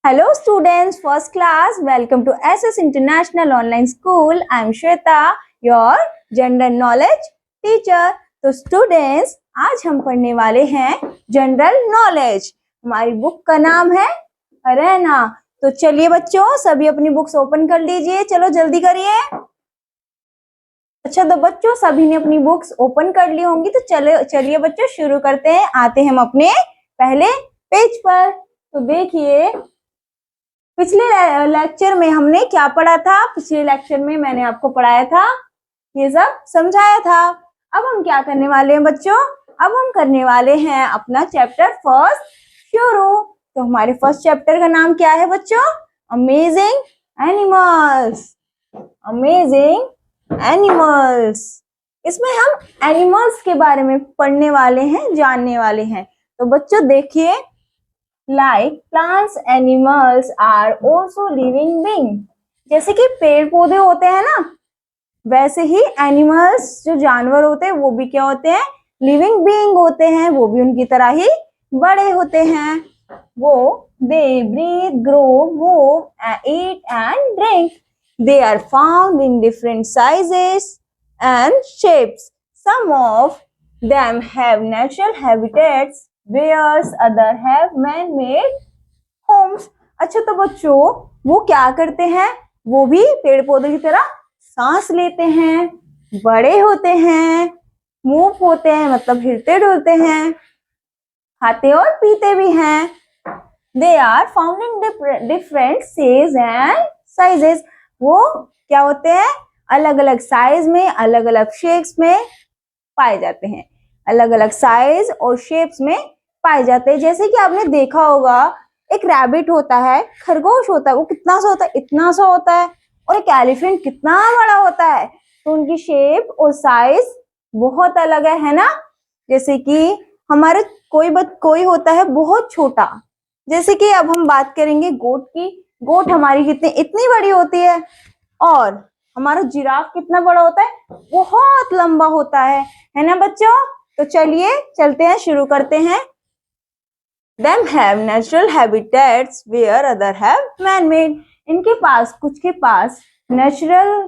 Hello students, first class, welcome to SS International Online School. I am Shweta, your General Knowledge teacher. तो students, आज हम पढ़ने वाले हैं General Knowledge. हमारी बुक का नाम है रहना. तो चलिए बच्चों, सभी अपनी बुक्स ओपन कर लीजिए. चलो जल्दी करिए. अच्छा, तो बच्चों सभी ने अपनी बुक्स ओपन कर ली होंगी. तो चलिए बच्चों शुरू करते हैं. आते हैं हम अपने पहले पेज पर. तो देखिए, पिछले लेक्चर में हमने क्या पढ़ा था. पिछले लेक्चर में मैंने आपको पढ़ाया था, ये सब समझाया था. अब हम क्या करने वाले हैं बच्चों, अब हम करने वाले हैं अपना चैप्टर फर्स्ट शुरू. तो हमारे फर्स्ट चैप्टर का नाम क्या है बच्चों, अमेजिंग एनिमल्स. Amazing animals. इसमें हम एनिमल्स के बारे में पढ़ने वाले हैं, जानने वाले हैं. तो बच्चों देखिए, like plants animals are also living being. जैसे कि पेड़ पौधे होते हैं ना, वैसे ही एनिमल्स जो जानवर होते हैं वो भी क्या होते हैं, लिविंग बीइंग होते हैं. वो भी उनकी तरह ही बड़े होते हैं. वो they breathe, grow, move, eat and drink. They are found in different sizes and shapes. Some of them have natural habitats whereas other have man-made homes. अच्छा, तो बच्चों वो क्या करते हैं, वो भी पेड़ पौधे की तरह सांस लेते हैं, बड़े होते हैं, मूव होते हैं, मतलब हिलते डुलते हैं, खाते और पीते भी हैं. They are found in different shapes and sizes. वो क्या होते हैं, अलग अलग साइज में, अलग अलग शेप्स में पाए जाते हैं. अलग अलग साइज और शेप्स में पाए जाते हैं. जैसे कि आपने देखा होगा, एक रैबिट होता है, खरगोश होता है, वो कितना सा होता है, इतना सा होता है. और एक एलिफेंट कितना बड़ा होता है. तो उनकी शेप और साइज बहुत अलग है ना. जैसे कि हमारे कोई होता है बहुत छोटा. जैसे कि अब हम बात करेंगे गोट की. गोट हमारी इतनी बड़ी होती है. और हमारा जिराफ कितना बड़ा होता है, बहुत लंबा होता है ना बच्चों. तो चलिए चलते हैं, शुरू करते हैं. Them have natural habitats where other have man-made. इनके पास, कुछ के पास नेचुरल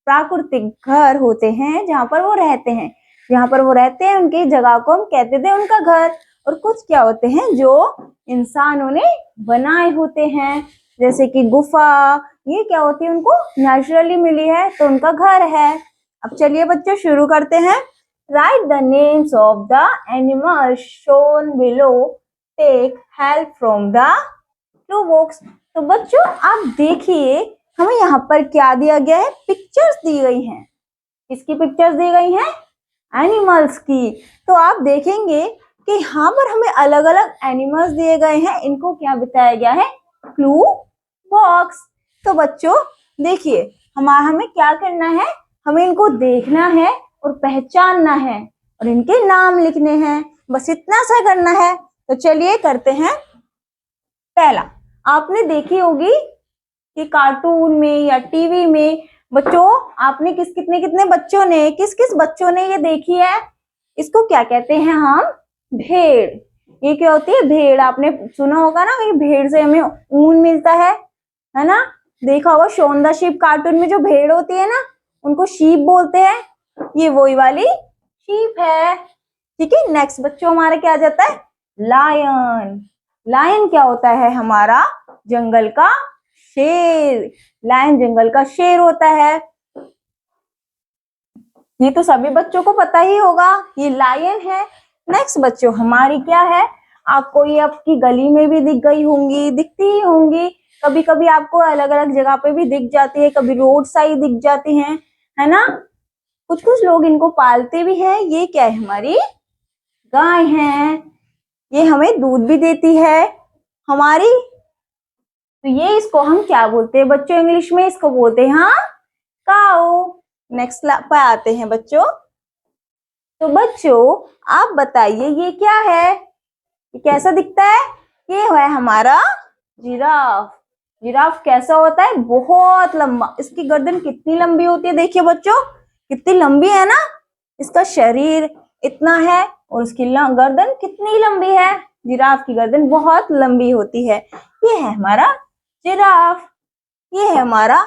प्राकृतिक घर होते हैं जहां पर वो रहते हैं. जहां पर वो रहते हैं उनकी जगह को हम कहते थे उनका घर. और कुछ क्या होते हैं जो इंसानों ने बनाए होते हैं, जैसे कि गुफा. ये क्या होती है, उनको नेचुरली मिली है तो उनका घर है. अब चलिए बच्चों शुरू करते हैं. Write the names of the animals shown below. Take help from the clue box. तो बच्चों आप देखिए, हमें यहाँ पर क्या दिया गया है, पिक्चर्स दी गई हैं. किसकी पिक्चर्स दी गई हैं, एनिमल्स की. तो आप देखेंगे कि यहाँ पर हमें अलग अलग एनिमल्स दिए गए हैं. इनको क्या बताया गया है, क्लू बॉक्स. तो बच्चों देखिए, हमें क्या करना है, हमें इनको देखना है और पहचानना है और इनके नाम लिखने हैं. बस इतना सा करना है. तो चलिए करते हैं. पहला, आपने देखी होगी कि कार्टून में या टीवी में बच्चों, आपने कितने बच्चों ने, किस बच्चों ने ये देखी है. इसको क्या कहते हैं हम, भेड़. ये क्या होती है, भेड़. आपने सुना होगा ना, ये भेड़ से हमें ऊन मिलता है ना. देखा होगा शोन द शीप कार्टून में जो भेड़ होती है ना, उनको शीप बोलते हैं. ये वही वाली शीप है. ठीक है. नेक्स्ट बच्चों हमारा क्या आ जाता है, लायन. लायन क्या होता है, हमारा जंगल का शेर. लायन जंगल का शेर होता है. ये तो सभी बच्चों को पता ही होगा, ये लायन है. नेक्स्ट बच्चों हमारी क्या है, आपको ये आपकी गली में भी दिखती ही होंगी. कभी कभी आपको अलग अलग जगह पे भी दिख जाती है, कभी रोड साइड दिख जाती है ना. कुछ लोग इनको पालते भी हैं. ये क्या है, हमारी गाय है. ये हमें दूध भी देती है हमारी. तो ये इसको हम क्या बोलते हैं बच्चों, इंग्लिश में इसको बोलते हैं काऊ. नेक्स्ट पे आते हैं बच्चों. तो बच्चों आप बताइए, ये क्या है, ये कैसा दिखता है. ये है हमारा जिराफ. जिराफ कैसा होता है, बहुत लंबा. इसकी गर्दन कितनी लंबी होती है, देखिए बच्चों कितनी लंबी है ना. इसका शरीर इतना है और उसकी गर्दन कितनी लंबी है, जिराफ की गर्दन बहुत लंबी होती है। ये है हमारा जिराफ। ये है हमारा,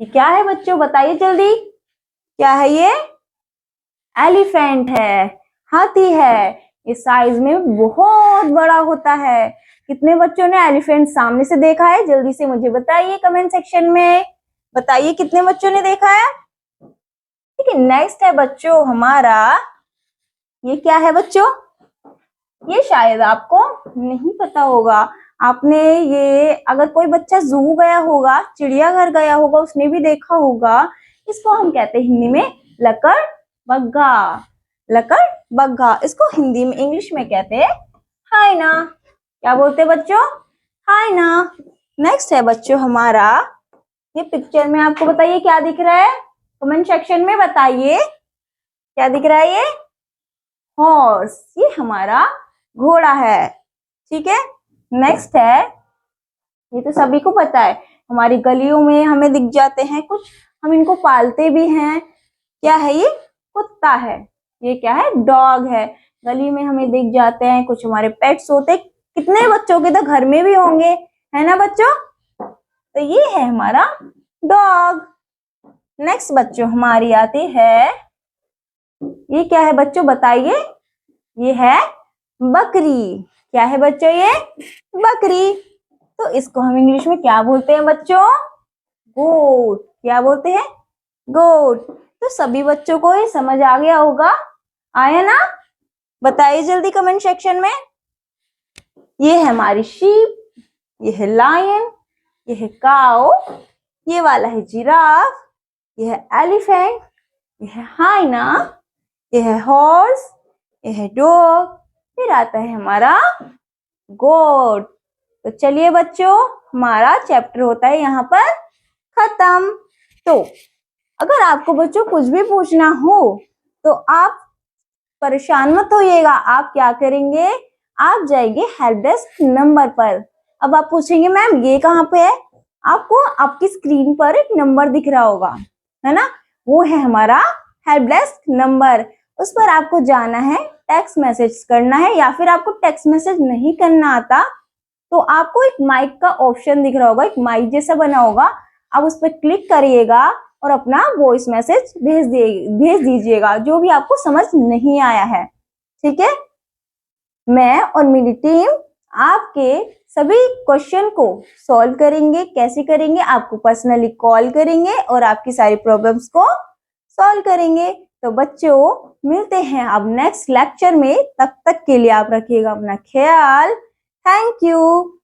ये क्या है बच्चों, बताइए जल्दी, क्या है ये? एलिफेंट है, हाथी है। ये साइज में बहुत बड़ा होता है। कितने बच्चों ने एलिफेंट सामने से देखा है? जल्दी से मुझे बताइए कमेंट सेक्शन में, बताइए कितने बच्चों ने देखा है। ठीक है, नेक्स्ट है बच्चों हमारा, ये क्या है बच्चों? ये शायद आपको नहीं पता होगा। आपने ये, अगर कोई बच्चा जू गया होगा, चिड़ियाघर गया होगा, उसने भी देखा होगा। इसको हम कहते हैं हिंदी में लकड़ बग्गा। लकड़ बग्गा, इसको हिंदी में, इंग्लिश में कहते हैं हाइना। क्या बोलते हैं बच्चों? हाइना। नेक्स्ट है बच्चों हमारा, ये पिक्चर में आपको बताइए क्या दिख रहा है? कमेंट सेक्शन में बताइए क्या दिख रहा है? ये हॉर्स, ये हमारा घोड़ा है। ठीक है, नेक्स्ट है, ये तो सभी को पता है, हमारी गलियों में हमें दिख जाते हैं कुछ, हम इनको पालते भी हैं। क्या है ये? कुत्ता है। ये क्या है? डॉग है। गली में हमें दिख जाते हैं, कुछ हमारे पेट्स होते हैं। कितने बच्चों के तो घर में भी होंगे, है ना बच्चों? तो ये है हमारा डॉग। नेक्स्ट बच्चों हमारी आती है, ये क्या है बच्चों बताइए? ये है बकरी। क्या है बच्चों? ये बकरी। तो इसको हम इंग्लिश में क्या बोलते हैं बच्चों? गोट। क्या बोलते हैं? गोट। तो सभी बच्चों को ये समझ आ गया होगा, आया ना? बताइए जल्दी कमेंट सेक्शन में। ये है हमारी शीप, ये है लायन, ये है काऊ, ये वाला है जिराफ, ये है एलिफेंट, ये है हाइना, ये है हॉर्स, ये है डॉग, फिर आता है हमारा गोट। तो चलिए बच्चों, हमारा चैप्टर होता है यहाँ पर खत्म। तो अगर आपको बच्चों कुछ भी पूछना हो तो आप परेशान मत होइएगा। आप क्या करेंगे? आप जाएंगे हेल्प डेस्क नंबर पर। अब आप पूछेंगे मैम ये कहाँ पे है? आपको आपकी स्क्रीन पर एक नंबर दिख रहा होगा, है ना? वो है हमारा हेल्प डेस्क नंबर। उस पर आपको जाना है, टेक्स्ट मैसेज करना है, या फिर आपको टेक्स्ट मैसेज नहीं करना आता तो आपको एक माइक का ऑप्शन दिख रहा होगा, एक माइक जैसा बना होगा, आप उस पर क्लिक करिएगा और अपना वॉइस मैसेज भेज दीजिएगा जो भी आपको समझ नहीं आया है। ठीक है, मैं और मेरी टीम आपके सभी क्वेश्चन को सॉल्व करेंगे। कैसे करेंगे? आपको पर्सनली कॉल करेंगे और आपकी सारी प्रॉब्लम्स को सॉल्व करेंगे। तो बच्चों मिलते हैं अब नेक्स्ट लेक्चर में, तब तक के लिए आप रखिएगा अपना ख्याल। Thank you.